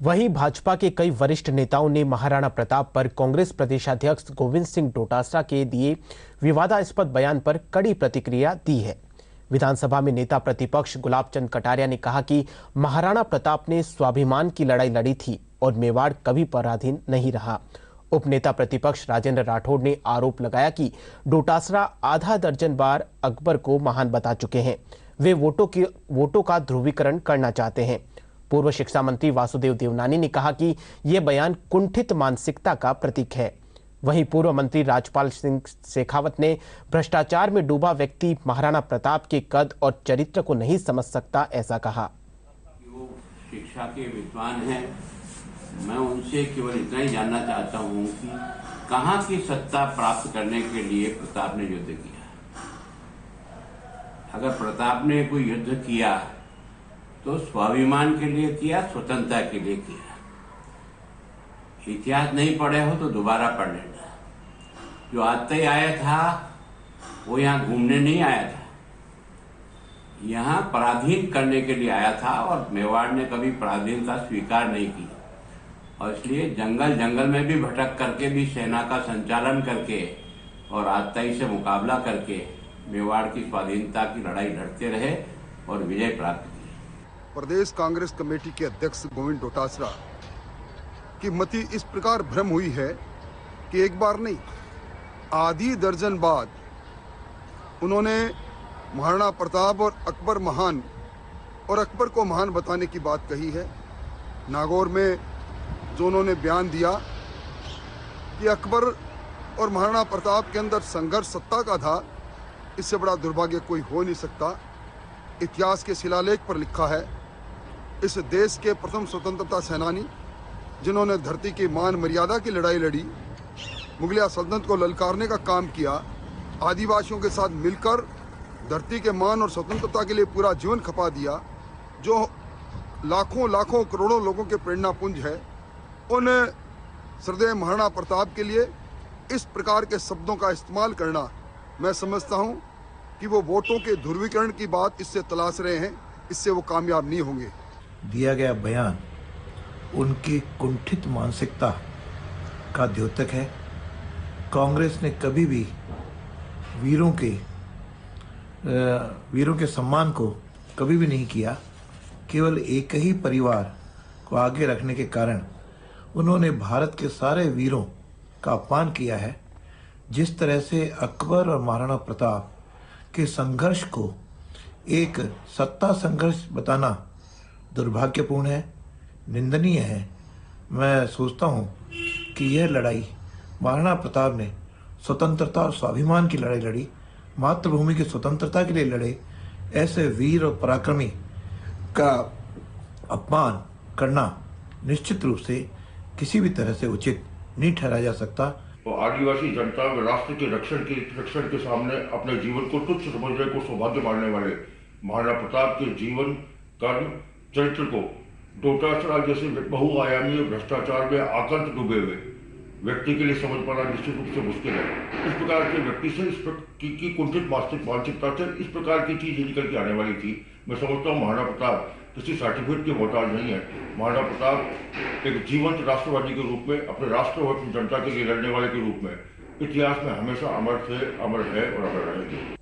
वहीं भाजपा के कई वरिष्ठ नेताओं ने महाराणा प्रताप पर कांग्रेस प्रदेशाध्यक्ष गोविंद सिंह डोटासरा के दिए विवादास्पद बयान पर कड़ी प्रतिक्रिया दी है। विधानसभा में नेता प्रतिपक्ष गुलाब चंद कटारिया ने कहा कि महाराणा प्रताप ने स्वाभिमान की लड़ाई लड़ी थी और मेवाड़ कभी पराधीन नहीं रहा। उपनेता प्रतिपक्ष राजेंद्र राठौड़ ने आरोप लगाया कि डोटासरा आधा दर्जन बार अकबर को महान बता चुके हैं। वे वोटों का ध्रुवीकरण करना चाहते हैं। पूर्व शिक्षा मंत्री वासुदेव देवनानी ने कहा कि यह बयान कुंठित मानसिकता का प्रतीक है। वहीं पूर्व मंत्री राजपाल सिंह शेखावत ने भ्रष्टाचार में डूबा व्यक्ति महाराणा प्रताप के कद और चरित्र को नहीं समझ सकता, ऐसा कहा। वो शिक्षा के विद्वान हैं, मैं उनसे केवल इतना ही जानना चाहता हूं कि कहां की सत्ता प्राप्त करने के लिए प्रताप ने युद्ध किया। अगर प्रताप ने कोई युद्ध किया तो स्वाभिमान के लिए किया, स्वतंत्रता के लिए किया। इतिहास नहीं पढ़े हो तो दोबारा पढ़ लेना। जो आता ही आया था वो यहाँ घूमने नहीं आया था, यहाँ पराधीन करने के लिए आया था और मेवाड़ ने कभी पराधीनता स्वीकार नहीं की। और इसलिए जंगल जंगल में भी भटक करके भी सेना का संचालन करके और आतताई से मुकाबला करके मेवाड़ की स्वाधीनता की लड़ाई लड़ते रहे और विजय प्राप्त की। प्रदेश कांग्रेस कमेटी के अध्यक्ष गोविंद डोटासरा की मति इस प्रकार भ्रम हुई है कि एक बार नहीं, आधी दर्जन बाद उन्होंने महाराणा प्रताप और अकबर महान और अकबर को महान बताने की बात कही है। नागौर में जो उन्होंने बयान दिया कि अकबर और महाराणा प्रताप के अंदर संघर्ष सत्ता का था, इससे बड़ा दुर्भाग्य कोई हो नहीं सकता। इतिहास के शिलालेख पर लिखा है, इस देश के प्रथम स्वतंत्रता सेनानी जिन्होंने धरती की मान मर्यादा की लड़ाई लड़ी, मुगलिया सल्तनत को ललकारने का काम किया, आदिवासियों के साथ मिलकर धरती के मान और स्वतंत्रता के लिए पूरा जीवन खपा दिया, जो लाखों लाखों करोड़ों लोगों के प्रेरणा पुंज है, उन श्रद्धेय महाराणा प्रताप के लिए इस प्रकार के शब्दों का इस्तेमाल करना, मैं समझता हूं कि वो वोटों के ध्रुवीकरण की बात इससे तलाश रहे हैं, इससे वो कामयाब नहीं होंगे। दिया गया बयान उनकी कुंठित मानसिकता का द्योतक है। कांग्रेस ने कभी भी वीरों के सम्मान को कभी भी नहीं किया। केवल एक ही परिवार को आगे रखने के कारण उन्होंने भारत के सारे वीरों का अपमान किया है। जिस तरह से अकबर और महाराणा प्रताप के संघर्ष को एक सत्ता संघर्ष बताना दुर्भाग्यपूर्ण है, निंदनीय है। मैं सोचता हूँ कि यह लड़ाई महाराणा प्रताप ने स्वतंत्रता और स्वाभिमान की लड़ाई लड़ी, मातृभूमि की स्वतंत्रता के लिए लड़े। ऐसे वीर और पराक्रमी का अपमान करना निश्चित रूप से किसी भी तरह से उचित नहीं ठहराया जा सकता। तो आदिवासी जनता व राष्ट्र के रक्षण के सामने अपने जीवन को तुच्छ समझने को सौभाग्य मानने वाले महाराणा प्रताप के जीवन, कर्म, चरित्र को डोटासरा जैसे बहुआयामी भ्रष्टाचार में आकंठ डूबे हुए व्यक्ति के लिए समझ पाना निश्चित रूप से मुश्किल है। इस प्रकार के व्यक्ति से की कुंठित मानसिकता से इस प्रकार की चीज निकल के आने वाली थी। मैं समझता हूँ महाराणा प्रताप किसी सर्टिफिकेट के मोहताज नहीं है। महाराणा प्रताप एक जीवंत राष्ट्रवादी के रूप में, अपने राष्ट्र और जनता के लिए लड़ने वाले के रूप में इतिहास में हमेशा अमर थे, अमर है और अमर रहेंगे।